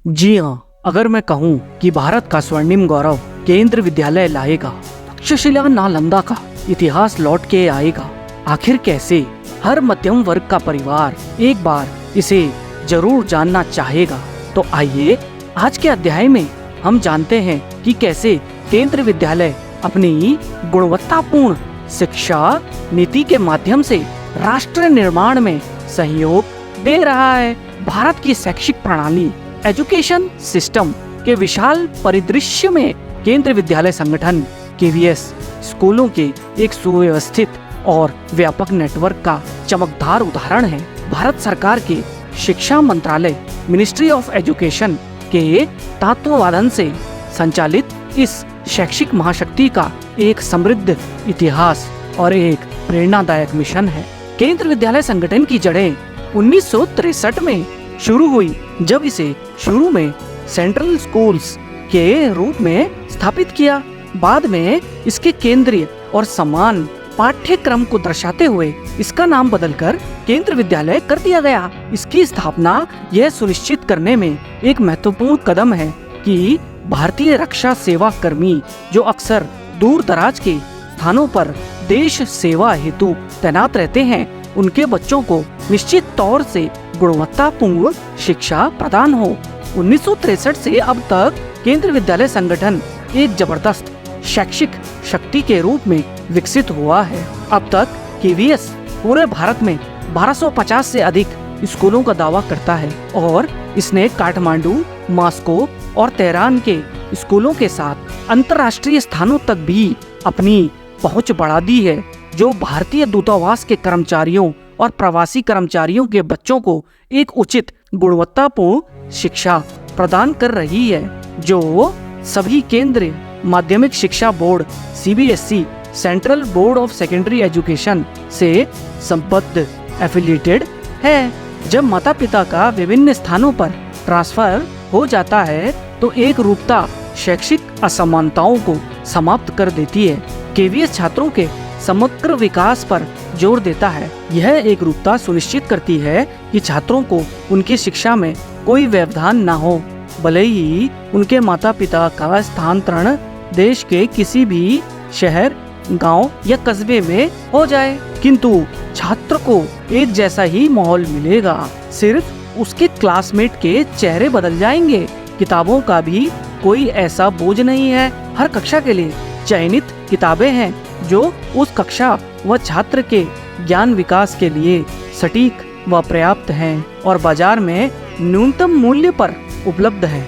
जी हाँ, अगर मैं कहूँ कि भारत का स्वर्णिम गौरव केंद्र विद्यालय लाएगा, तक्षशिला नालंदा का इतिहास लौट के आएगा। आखिर कैसे? हर मध्यम वर्ग का परिवार एक बार इसे जरूर जानना चाहेगा। तो आइए आज के अध्याय में हम जानते हैं कि कैसे केंद्र विद्यालय अपनी गुणवत्तापूर्ण शिक्षा नीति के माध्यम से राष्ट्र निर्माण में सहयोग दे रहा है। भारत की शैक्षिक प्रणाली एजुकेशन सिस्टम के विशाल परिदृश्य में केंद्र विद्यालय संगठन केवीएस स्कूलों के एक सुव्यवस्थित और व्यापक नेटवर्क का चमकदार उदाहरण है। भारत सरकार के शिक्षा मंत्रालय मिनिस्ट्री ऑफ एजुकेशन के तत्वावधान से संचालित इस शैक्षिक महाशक्ति का एक समृद्ध इतिहास और एक प्रेरणादायक मिशन है। केंद्र विद्यालय संगठन की जड़ें 1963 में शुरू हुई, जब इसे शुरू में सेंट्रल स्कूल्स के रूप में स्थापित किया। बाद में इसके केंद्रीय और समान पाठ्यक्रम को दर्शाते हुए इसका नाम बदलकर केंद्र विद्यालय कर दिया गया। इसकी स्थापना यह सुनिश्चित करने में एक महत्वपूर्ण कदम है कि भारतीय रक्षा सेवा कर्मी जो अक्सर दूर दराज के स्थानों पर देश सेवा हेतु तैनात रहते हैं, उनके बच्चों को निश्चित तौर से गुणवत्तापूर्ण शिक्षा प्रदान हो। 1963 से अब तक केंद्र विद्यालय संगठन एक जबरदस्त शैक्षिक शक्ति के रूप में विकसित हुआ है। अब तक केवीएस पूरे भारत में 1250 से अधिक स्कूलों का दावा करता है और इसने काठमांडू, मॉस्को और तेहरान के स्कूलों के साथ अंतर्राष्ट्रीय स्थानों तक भी अपनी पहुंच बढ़ा दी है, जो भारतीय दूतावास के कर्मचारियों और प्रवासी कर्मचारियों के बच्चों को एक उचित गुणवत्तापूर्ण शिक्षा प्रदान कर रही है। जो सभी केंद्रीय माध्यमिक शिक्षा board CBSE central board of secondary education से संबद्ध एफिलिएटेड है। जब माता पिता का विभिन्न स्थानों पर ट्रांसफर हो जाता है तो एक रूपता शैक्षिक असमानताओं को समाप्त कर देती है। केवीएस छात्रों के समग्र विकास पर जोर देता है। यह एक रूपता सुनिश्चित करती है कि छात्रों को उनकी शिक्षा में कोई व्यवधान न हो, भले ही उनके माता पिता का स्थानांतरण देश के किसी भी शहर, गांव या कस्बे में हो जाए, किंतु छात्र को एक जैसा ही माहौल मिलेगा। सिर्फ उसके क्लासमेट के चेहरे बदल जाएंगे। किताबों का भी कोई ऐसा बोझ नहीं है। हर कक्षा के लिए चयनित किताबें हैं जो उस कक्षा व छात्र के ज्ञान विकास के लिए सटीक व पर्याप्त हैं और बाजार में न्यूनतम मूल्य पर उपलब्ध है।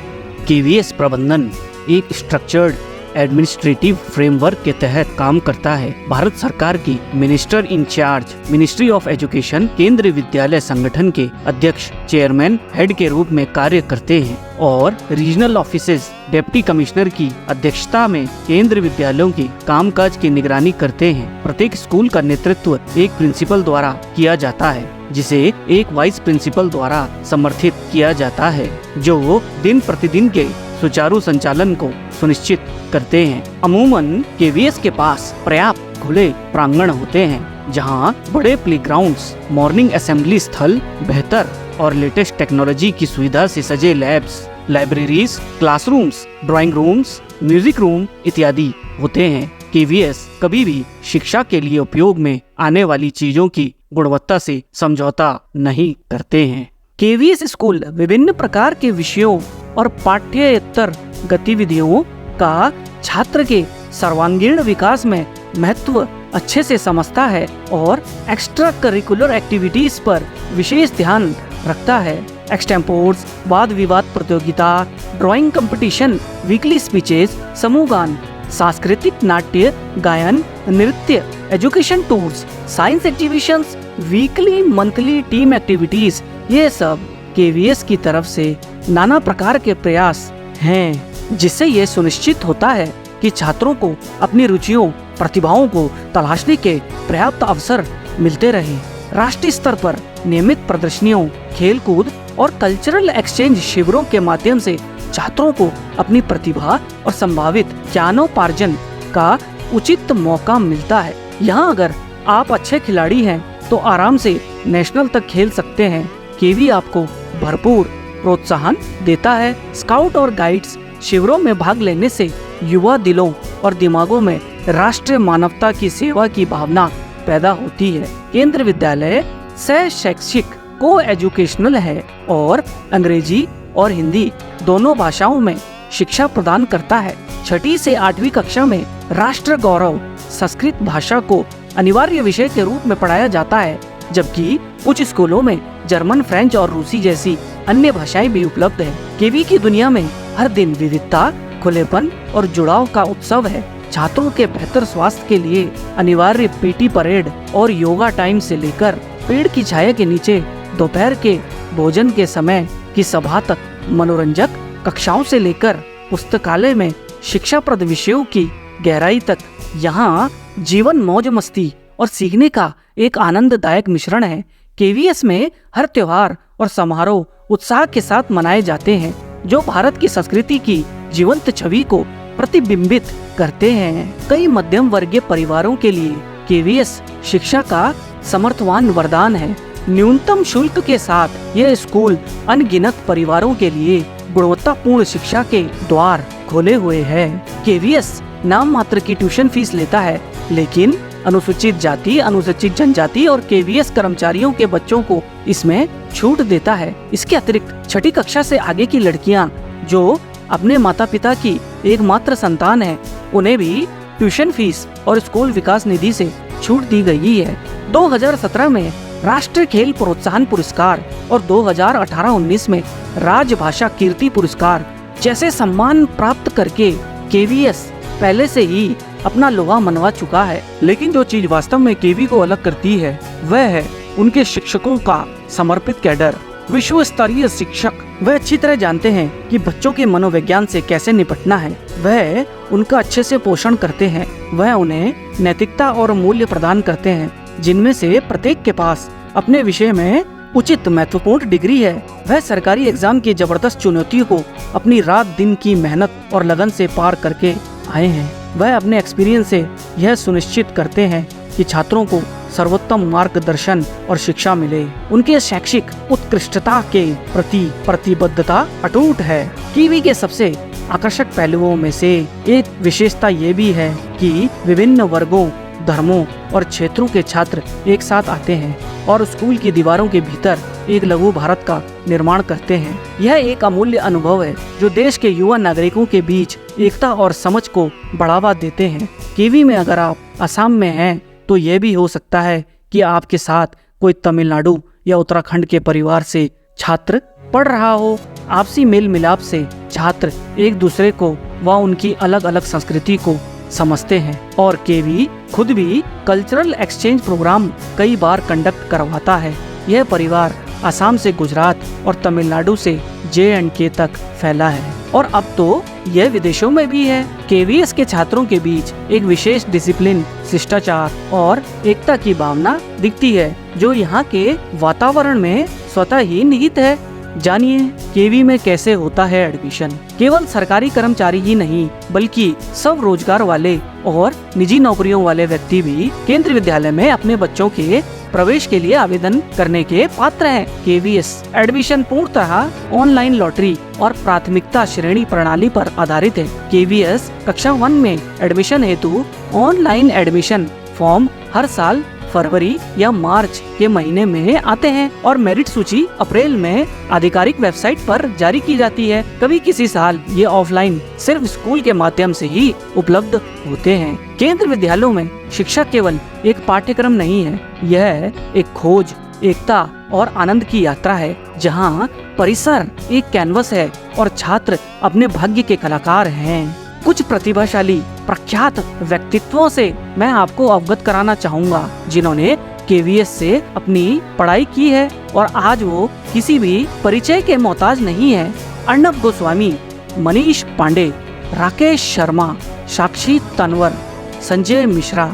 केवीएस प्रबंधन एक स्ट्रक्चर्ड एडमिनिस्ट्रेटिव फ्रेमवर्क के तहत काम करता है। भारत सरकार की minister in charge ministry of education केंद्रीय विद्यालय संगठन के अध्यक्ष चेयरमैन हेड के रूप में कार्य करते हैं और रीजनल ऑफिसेज डिप्टी कमिश्नर की अध्यक्षता में केंद्रीय विद्यालयों की कामकाज की निगरानी करते हैं। प्रत्येक स्कूल का नेतृत्व एक प्रिंसिपल द्वारा किया जाता है, जिसे एक वाइस प्रिंसिपल द्वारा समर्थित किया जाता है, जो दिन प्रतिदिन के सुचारू संचालन को सुनिश्चित करते हैं। अमूमन केवीएस के पास पर्याप्त खुले प्रांगण होते हैं, जहां बड़े प्लेग्राउंड्स, मॉर्निंग असेंबली स्थल, बेहतर और लेटेस्ट टेक्नोलॉजी की सुविधा से सजे labs, libraries, classrooms, drawing rooms, music room इत्यादि होते हैं। केवीएस कभी भी शिक्षा के लिए उपयोग में आने वाली चीजों की गुणवत्ता से समझौता नहीं करते हैं। केवीएस स्कूल विभिन्न प्रकार के विषयों और पाठ्येतर गतिविधियों का छात्र के सर्वांगीण विकास में महत्व अच्छे से समझता है और एक्स्ट्रा करिकुलर एक्टिविटीज पर विशेष ध्यान रखता है। एक्सटेम्पोर्स, वाद विवाद प्रतियोगिता, ड्राइंग कंपटीशन, वीकली स्पीचेस, समूह गान, सांस्कृतिक नाट्य, गायन, नृत्य, education tours, science exhibitions, weekly monthly team activities, ये सब केवीएस की तरफ से नाना प्रकार के प्रयास हैं, जिससे ये सुनिश्चित होता है कि छात्रों को अपनी रुचियों, प्रतिभाओं को तलाशने के पर्याप्त अवसर मिलते रहे। राष्ट्रीय स्तर पर नियमित प्रदर्शनियों, खेलकूद और कल्चरल एक्सचेंज शिविरों के माध्यम से छात्रों को अपनी प्रतिभा और संभावित ज्ञानोपार्जन का उचित मौका मिलता है। यहाँ अगर आप अच्छे खिलाड़ी हैं तो आराम से नेशनल तक खेल सकते हैं। केवी आपको भरपूर प्रोत्साहन देता है। स्काउट और गाइड्स शिविरों में भाग लेने से युवा दिलों और दिमागों में राष्ट्रीय मानवता की सेवा की भावना पैदा होती है। केंद्रीय विद्यालय सह शैक्षिक को एजुकेशनल है और अंग्रेजी और हिंदी दोनों भाषाओं में शिक्षा प्रदान करता है। 6ठी से 8वीं कक्षा में राष्ट्र गौरव संस्कृत भाषा को अनिवार्य विषय के रूप में पढ़ाया जाता है, जबकि कुछ स्कूलों में जर्मन, फ्रेंच और रूसी जैसी अन्य भाषाएं भी उपलब्ध है। केवी की दुनिया में हर दिन विविधता, खुलेपन और जुड़ाव का उत्सव है। छात्रों के बेहतर स्वास्थ्य के लिए अनिवार्य पीटी परेड और योगा टाइम से लेकर पेड़ की छाया के नीचे दोपहर के भोजन के समय की सभा तक, मनोरंजक कक्षाओं से लेकर पुस्तकालय में शिक्षाप्रद विषयों की गहराई तक, यहाँ जीवन मौज मस्ती और सीखने का एक आनंददायक मिश्रण है। केवीएस में हर त्योहार और समारोह उत्साह के साथ मनाए जाते हैं, जो भारत की संस्कृति की जीवंत छवि को प्रतिबिंबित करते हैं। कई मध्यम वर्गीय परिवारों के लिए केवीएस शिक्षा का समर्थवान वरदान है। न्यूनतम शुल्क के साथ यह स्कूल अनगिनत परिवारों के लिए गुणवत्तापूर्ण शिक्षा के द्वार खोले हुए है। केवीएस नाम मात्र की ट्यूशन फीस लेता है, लेकिन अनुसूचित जाति, अनुसूचित जनजाति और केवीएस कर्मचारियों के बच्चों को इसमें छूट देता है। इसके अतिरिक्त 6ठी कक्षा से आगे की लड़कियां जो अपने माता पिता की एकमात्र संतान है, उन्हें भी ट्यूशन फीस और स्कूल विकास निधि से छूट दी गई है। 2017 में राष्ट्रीय खेल प्रोत्साहन पुरस्कार और 2018-19 में राजभाषा कीर्ति पुरस्कार जैसे सम्मान प्राप्त करके केवीएस पहले से ही अपना लोहा मनवा चुका है। लेकिन जो चीज वास्तव में केवी को अलग करती है वह है उनके शिक्षकों का समर्पित कैडर। विश्व स्तरीय शिक्षक वह अच्छी तरह जानते हैं कि बच्चों के मनोविज्ञान से कैसे निपटना है। वह उनका अच्छे से पोषण करते हैं। वह उन्हें नैतिकता और मूल्य प्रदान करते हैं, जिनमें से प्रत्येक के पास अपने विषय में उचित महत्वपूर्ण डिग्री है। वह सरकारी एग्जाम की जबरदस्त चुनौतियों को अपनी रात दिन की मेहनत और लगन से पार करके आए हैं। वह अपने एक्सपीरियंस से यह सुनिश्चित करते हैं कि छात्रों को सर्वोत्तम मार्गदर्शन और शिक्षा मिले। उनके शैक्षिक उत्कृष्टता के प्रति प्रतिबद्धता अटूट है। केवी के सबसे आकर्षक पहलुओं में से एक विशेषता ये भी है कि विभिन्न वर्गों, धर्मों और क्षेत्रों के छात्र एक साथ आते हैं और स्कूल की दीवारों के भीतर एक लघु भारत का निर्माण करते हैं। यह एक अमूल्य अनुभव है जो देश के युवा नागरिकों के बीच एकता और समझ को बढ़ावा देते हैं। केवी में अगर आप असम में हैं तो यह भी हो सकता है कि आपके साथ कोई तमिलनाडु या उत्तराखंड के परिवार से छात्र पढ़ रहा हो। आपसी मेल मिलाप से छात्र एक दूसरे को व उनकी अलग अलग संस्कृति को समझते हैं और केवी खुद भी कल्चरल एक्सचेंज प्रोग्राम कई बार कंडक्ट करवाता है। यह परिवार असम से गुजरात और तमिलनाडु से J&K तक फैला है और अब तो यह विदेशों में भी है। केवीएस के छात्रों के बीच एक विशेष डिसिप्लिन, शिष्टाचार और एकता की भावना दिखती है जो यहाँ के वातावरण में स्वतः ही निहित है। जानिए केवी में कैसे होता है एडमिशन। केवल सरकारी कर्मचारी ही नहीं बल्कि सब रोजगार वाले और निजी नौकरियों वाले व्यक्ति भी केंद्रीय विद्यालय में अपने बच्चों के प्रवेश के लिए आवेदन करने के पात्र हैं। केवीएस एडमिशन पूर्णतः ऑनलाइन लॉटरी और प्राथमिकता श्रेणी प्रणाली पर आधारित है। केवीएस कक्षा 1 में एडमिशन हेतु ऑनलाइन एडमिशन फॉर्म हर साल फरवरी या मार्च के महीने में आते हैं और मेरिट सूची अप्रैल में आधिकारिक वेबसाइट पर जारी की जाती है। कभी किसी साल ये ऑफलाइन सिर्फ स्कूल के माध्यम से ही उपलब्ध होते हैं। केंद्रीय विद्यालयों में शिक्षा केवल एक पाठ्यक्रम नहीं है, यह एक खोज, एकता और आनंद की यात्रा है जहाँ परिसर एक कैनवस है और छात्र अपने भाग्य के कलाकार हैं। कुछ प्रतिभाशाली प्रख्यात व्यक्तित्वों से मैं आपको अवगत कराना चाहूँगा जिन्होंने केवीएस से अपनी पढ़ाई की है और आज वो किसी भी परिचय के मोहताज नहीं है। अर्णब गोस्वामी, मनीष पांडे, राकेश शर्मा, साक्षी तनवर, संजय मिश्रा,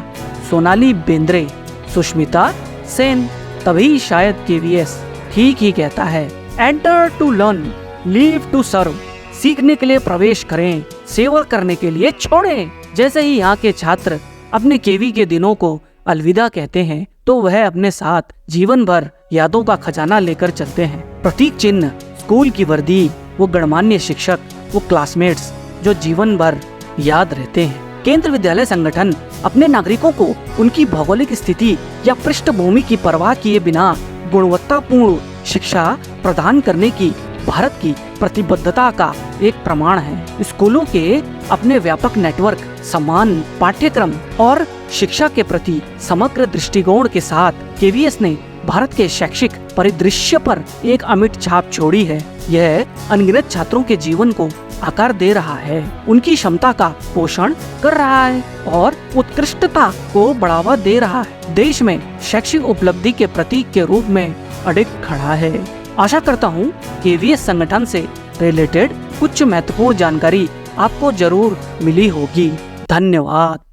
सोनाली बेंद्रे, सुष्मिता सेन, तभी शायद केवीएस ठीक ही कहता है। Enter to learn, leave to serve. सीखने के लिए प्रवेश करें, सेवा करने के लिए छोड़ें। जैसे ही यहाँ के छात्र अपने केवी के दिनों को अलविदा कहते हैं तो वह अपने साथ जीवन भर यादों का खजाना लेकर चलते हैं। प्रतीक चिन्ह स्कूल की वर्दी, वो गणमान्य शिक्षक, वो क्लासमेट्स जो जीवन भर याद रहते हैं। केंद्र विद्यालय संगठन अपने नागरिकों को उनकी भौगोलिक स्थिति या पृष्ठभूमि की परवाह किए बिना गुणवत्तापूर्ण शिक्षा प्रदान करने की भारत की प्रतिबद्धता का एक प्रमाण है। स्कूलों के अपने व्यापक नेटवर्क, समान पाठ्यक्रम और शिक्षा के प्रति समग्र दृष्टिकोण के साथ केवीएस ने भारत के शैक्षिक परिदृश्य पर एक अमिट छाप छोड़ी है। यह अनगिनत छात्रों के जीवन को आकार दे रहा है, उनकी क्षमता का पोषण कर रहा है और उत्कृष्टता को बढ़ावा दे रहा है। देश में शैक्षिक उपलब्धि के प्रतीक के रूप में अडिग खड़ा है। आशा करता हूँ केवीएस संगठन से रिलेटेड कुछ महत्वपूर्ण जानकारी आपको जरूर मिली होगी। धन्यवाद।